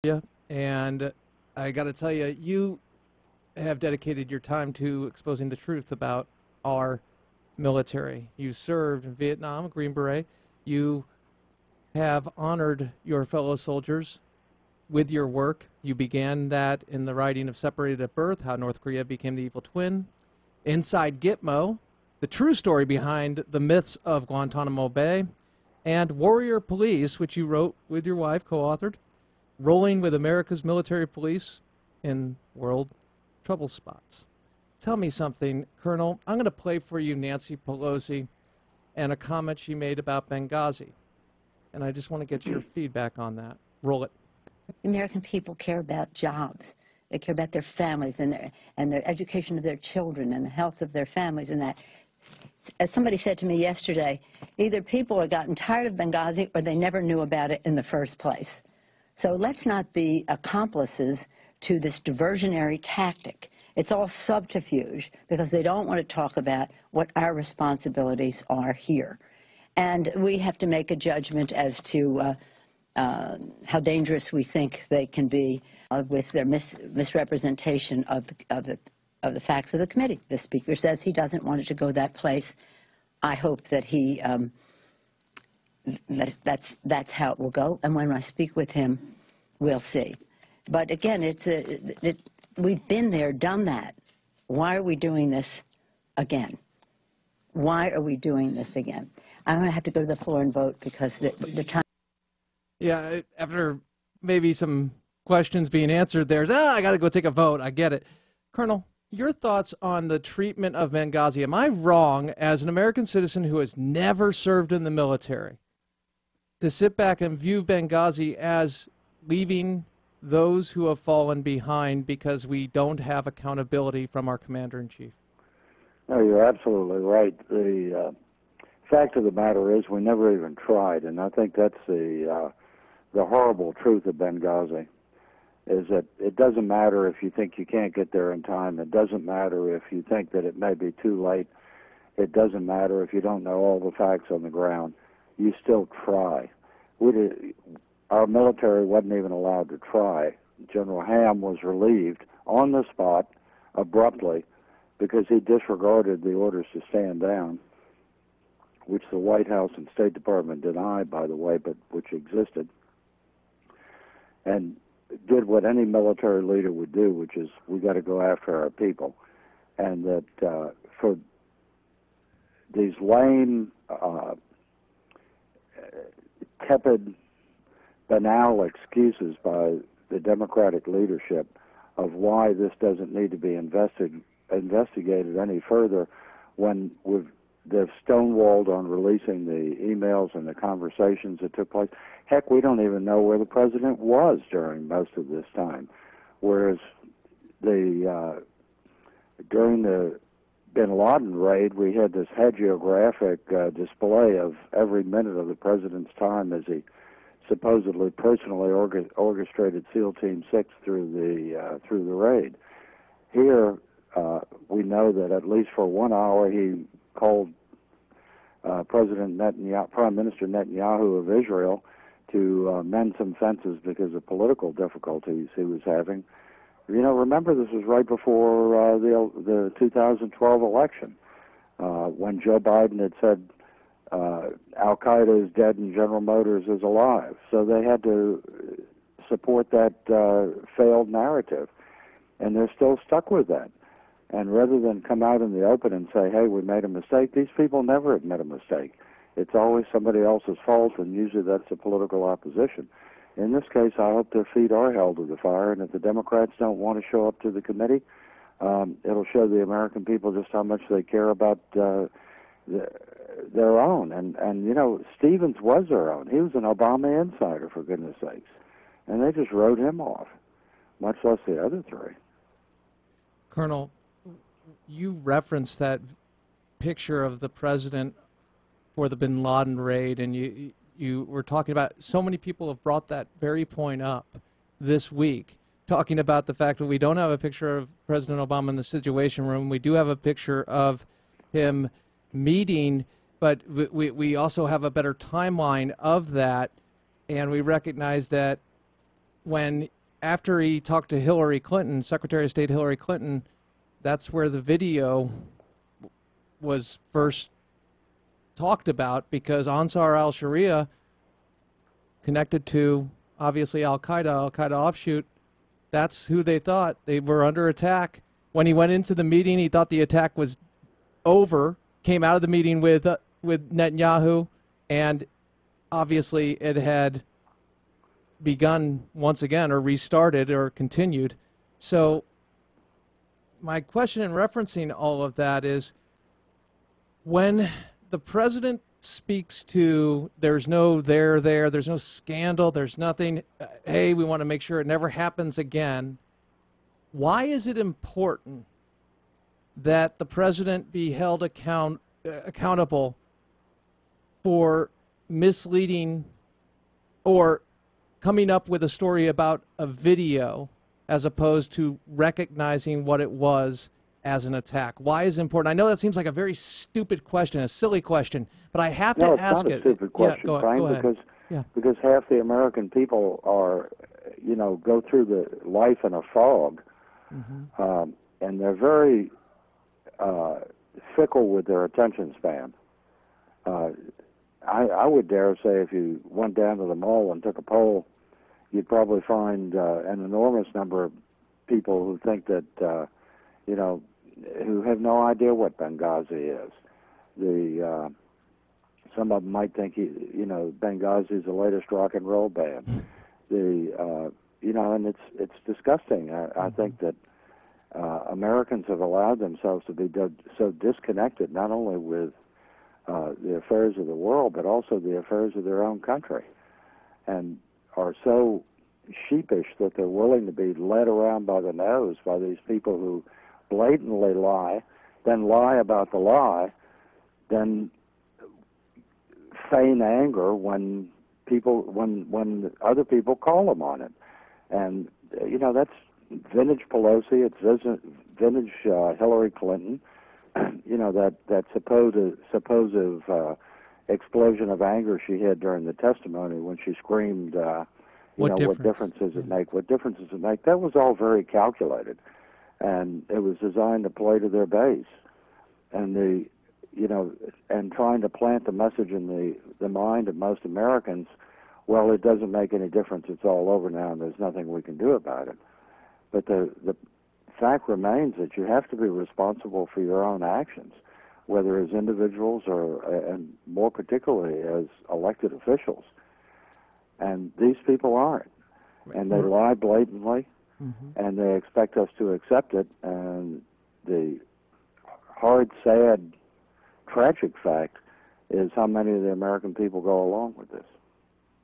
you, and I got to tell you, you have dedicated your time to exposing the truth about our military. You served in Vietnam, Green Beret. You have honored your fellow soldiers with your work. You began that in the writing of Separated at Birth, How North Korea Became the Evil Twin. Inside Gitmo, the true story behind the myths of Guantanamo Bay. And Warrior Police, which you wrote with your wife, co-authored, Rolling with America's Military Police in World Trouble Spots. Tell me something, Colonel. I'm going to play for you Nancy Pelosi and a comment she made about Benghazi. And I just want to get your feedback on that. Roll it. The American people care about jobs. They care about their families and their education of their children and the health of their families and that. As somebody said to me yesterday, either people have gotten tired of Benghazi or they never knew about it in the first place. So let's not be accomplices to this diversionary tactic. It's all subterfuge because they don't want to talk about what our responsibilities are here. And we have to make a judgment as to how dangerous we think they can be with their misrepresentation of the facts of the committee. The Speaker says he doesn't want it to go that place. I hope that he that's how it will go. And when I speak with him, we'll see. But again, we've been there, done that. Why are we doing this again? Why are we doing this again? I'm going to have to go to the floor and vote because the time. Yeah, after maybe some questions being answered there, I got to go take a vote. I get it. Colonel, your thoughts on the treatment of Benghazi. Am I wrong, as an American citizen who has never served in the military, to sit back and view Benghazi as leaving those who have fallen behind because we don't have accountability from our commander-in-chief? No, you're absolutely right. The fact of the matter is we never even tried, and I think that's the horrible truth of Benghazi, is that it doesn't matter if you think you can't get there in time. It doesn't matter if you think that it may be too late. It doesn't matter if you don't know all the facts on the ground. You still try. Our military wasn't even allowed to try. General Ham was relieved on the spot abruptly because he disregarded the orders to stand down, which the White House and State Department denied, by the way, but which existed, and did what any military leader would do, which is we got to go after our people. And that for these lame, tepid, banal excuses by the Democratic leadership of why this doesn't need to be investigated any further when they've stonewalled on releasing the emails and the conversations that took place. Heck, we don't even know where the president was during most of this time. Whereas during the bin Laden raid, we had this hagiographic display of every minute of the president's time as he supposedly personally orchestrated SEAL Team 6 through the raid. Here, we know that at least for 1 hour he called Prime Minister Netanyahu of Israel to mend some fences because of political difficulties he was having. You know, remember this was right before the 2012 election when Joe Biden had said Al-Qaeda is dead and General Motors is alive. So they had to support that failed narrative, and they're still stuck with that. And rather than come out in the open and say, hey, we made a mistake, these people never admit a mistake. It's always somebody else's fault, and usually that's the political opposition. In this case, I hope their feet are held to the fire, and if the Democrats don't want to show up to the committee, it'll show the American people just how much they care about their own. And you know, Stevens was their own. He was an Obama insider, for goodness sakes. And they just wrote him off, much less the other three. Colonel, you referenced that picture of the president for the bin Laden raid, and you were talking about, so many people have brought that very point up this week, talking about the fact that we don't have a picture of President Obama in the Situation Room. We do have a picture of him meeting, but we also have a better timeline of that, and we recognize that when after he talked to Hillary Clinton, Secretary of State Hillary Clinton, that's where the video was first talked about, because Ansar al-Sharia, connected to obviously Al-Qaeda offshoot, that's who they thought. They were under attack. When he went into the meeting, he thought the attack was over, came out of the meeting with Netanyahu, and obviously it had begun once again, or restarted, or continued. So my question in referencing all of that is, when the president speaks to there's no there's no scandal, there's nothing, hey, we want to make sure it never happens again, why is it important that the president be held accountable for misleading or coming up with a story about a video as opposed to recognizing what it was as an attack? Why is it important? I know that seems like a very stupid question, a silly question, but I have to ask it. No, it's not a stupid question, go Frank, ahead. because half the American people are, go through the life in a fog, and they're very fickle with their attention span. I would dare say if you went down to the mall and took a poll, you'd probably find an enormous number of people who think that, who have no idea what Benghazi is. Some of them might think, Benghazi is the latest rock and roll band. And it's disgusting. I think that Americans have allowed themselves to be so disconnected, not only with the affairs of the world, but also the affairs of their own country, and are so sheepish that they're willing to be led around by the nose by these people who blatantly lie, then lie about the lie, then feign anger when other people call them on it. And that's vintage Pelosi, it's vintage Hillary Clinton. That supposed explosion of anger she had during the testimony when she screamed, what difference does it make? What difference does it make? That was all very calculated, and it was designed to play to their base, and and trying to plant the message in the mind of most Americans. Well, it doesn't make any difference. It's all over now, and there's nothing we can do about it. But the fact remains that you have to be responsible for your own actions, whether as individuals and more particularly as elected officials. And these people aren't. And they lie blatantly, and they expect us to accept it. And the hard, sad, tragic fact is how many of the American people go along with this.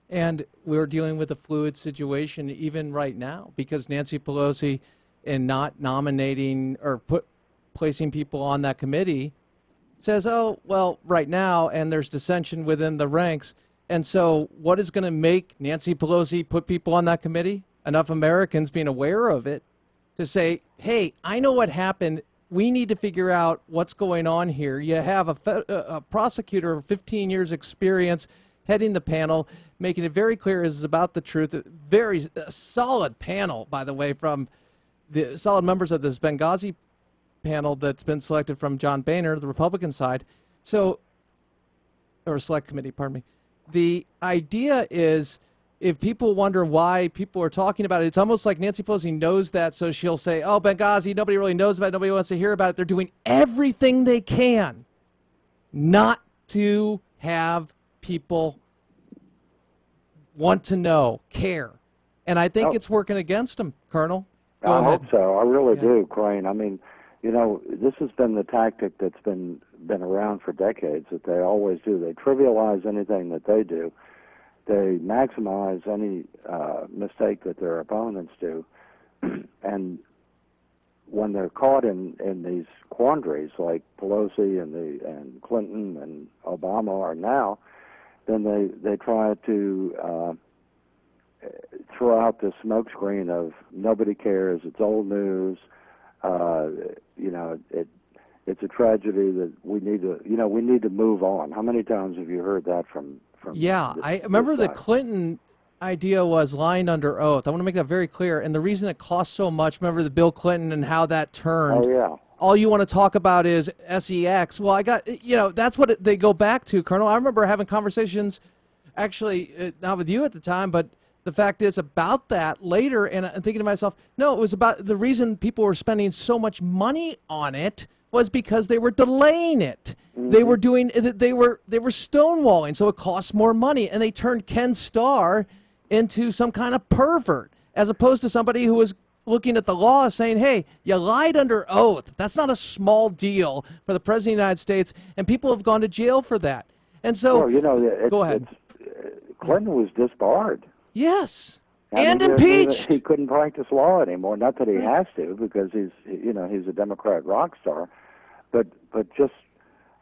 And we're dealing with a fluid situation even right now, because Nancy Pelosi, in not nominating or placing people on that committee, says, oh, well, right now, and there's dissension within the ranks. And so what is going to make Nancy Pelosi put people on that committee? Enough Americans being aware of it to say, hey, I know what happened. We need to figure out what's going on here. You have a prosecutor of 15 years experience heading the panel, making it very clear this is about the truth. A very solid panel, by the way, from the solid members of this Benghazi panel that's been selected from John Boehner, the Republican side. So, or select committee, pardon me. The idea is, if people wonder why people are talking about it, it's almost like Nancy Pelosi knows that, so she'll say, oh, Benghazi, nobody really knows about it, nobody wants to hear about it. They're doing everything they can not to have people want to know, care. And I think it's working against them, Colonel. I hope so. I really do, Crane. I mean, this has been the tactic that's been around for decades, that they always do. They trivialize anything that they do. They maximize any mistake that their opponents do. And when they're caught in these quandaries like Pelosi and Clinton and Obama are now, then they try to throw out this smokescreen of nobody cares, it's old news, it's a tragedy that we need to move on. How many times have you heard that from Yeah, I remember the Clinton idea was lying under oath. I want to make that very clear. And the reason it cost so much, remember the Bill Clinton and how that turned. Oh, yeah. All you want to talk about is SEX. Well, that's what they go back to, Colonel. I remember having conversations, actually, not with you at the time, but the fact is about that later, and I'm thinking to myself, no, it was about the reason people were spending so much money on it was because they were delaying it. Mm-hmm. They were stonewalling, so it cost more money, and they turned Ken Starr into some kind of pervert, as opposed to somebody who was looking at the law saying, hey, you lied under oath. That's not a small deal for the President of the United States, and people have gone to jail for that. And so, well, go ahead. Clinton was disbarred. Yes, And impeached. He couldn't practice law anymore. Not that he has to, because he's a Democrat rock star. But just,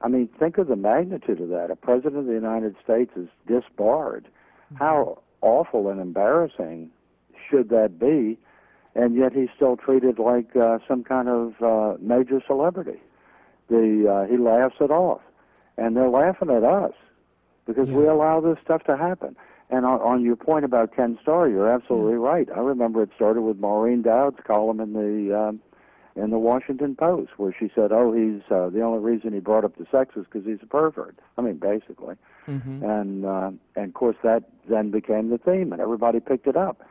I mean, think of the magnitude of that. A president of the United States is disbarred. How awful and embarrassing should that be? And yet he's still treated like some kind of major celebrity. He laughs it off, and they're laughing at us because we allow this stuff to happen. And on your point about Ken Starr, you're absolutely right. I remember it started with Maureen Dowd's column in the Washington Post, where she said, "Oh, he's the only reason he brought up the sex is because he's a pervert." I mean, basically. Mm-hmm. And of course that then became the theme, and everybody picked it up.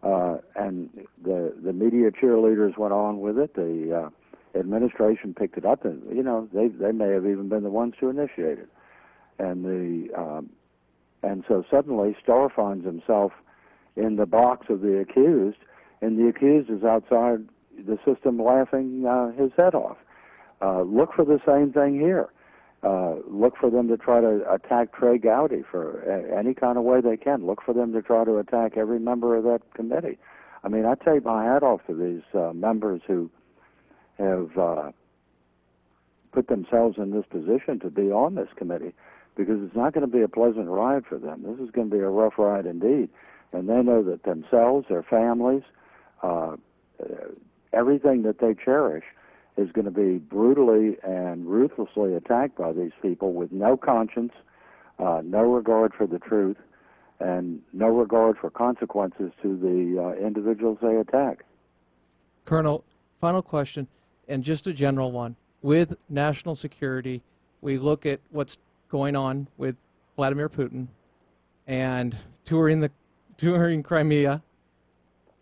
And the media cheerleaders went on with it. The administration picked it up, and they may have even been the ones to initiate it. And so suddenly Starr finds himself in the box of the accused, and the accused is outside the system laughing his head off. Look for the same thing here. Look for them to try to attack Trey Gowdy for any kind of way they can. Look for them to try to attack every member of that committee. I mean, I take my hat off to these members who have put themselves in this position to be on this committee, because it's not going to be a pleasant ride for them. This is going to be a rough ride indeed. And they know that themselves, their families, everything that they cherish is going to be brutally and ruthlessly attacked by these people with no conscience, no regard for the truth, and no regard for consequences to the individuals they attack. Colonel, final question, and just a general one. With national security, we look at what's going on with Vladimir Putin and touring Crimea.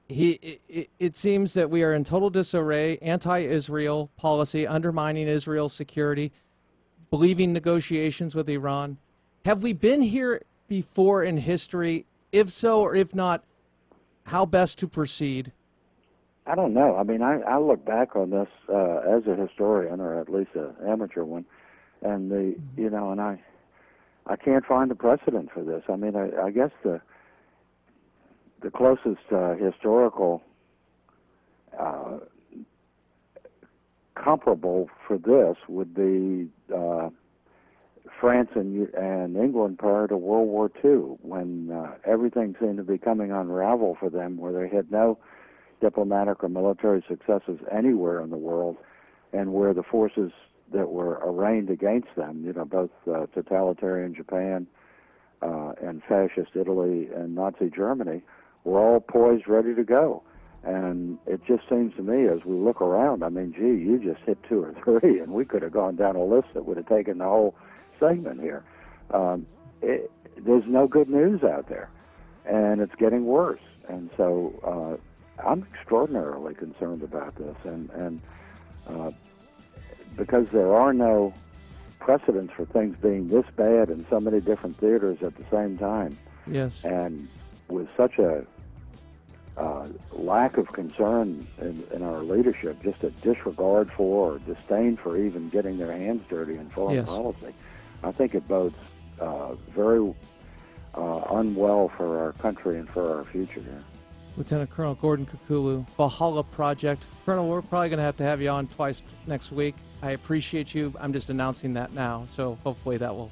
It seems that we are in total disarray, anti-Israel policy, undermining Israel's security, believing negotiations with Iran. Have we been here before in history? If so, or if not, how best to proceed? I don't know. I mean, I look back on this as a historian, or at least an amateur one, and and I can't find a precedent for this. I mean, I guess the closest historical comparable for this would be France and England prior to World War II, when everything seemed to be coming unravel for them, where they had no diplomatic or military successes anywhere in the world, and where the forces that were arraigned against them, both totalitarian Japan and fascist Italy and Nazi Germany, were all poised, ready to go. And it just seems to me, as we look around, I mean, gee, you just hit 2 or 3, and we could have gone down a list that would have taken the whole segment here. There's no good news out there, and it's getting worse. And so I'm extraordinarily concerned about this, and because there are no precedents for things being this bad in so many different theaters at the same time. Yes. And with such a lack of concern in our leadership, just a disregard for or disdain for even getting their hands dirty in foreign policy, I think it bodes very unwell for our country and for our future here. Lieutenant Colonel Gordon Cucullu, Valhalla Project. Colonel, we're probably going to have you on twice next week. I appreciate you. I'm just announcing that now, so hopefully that will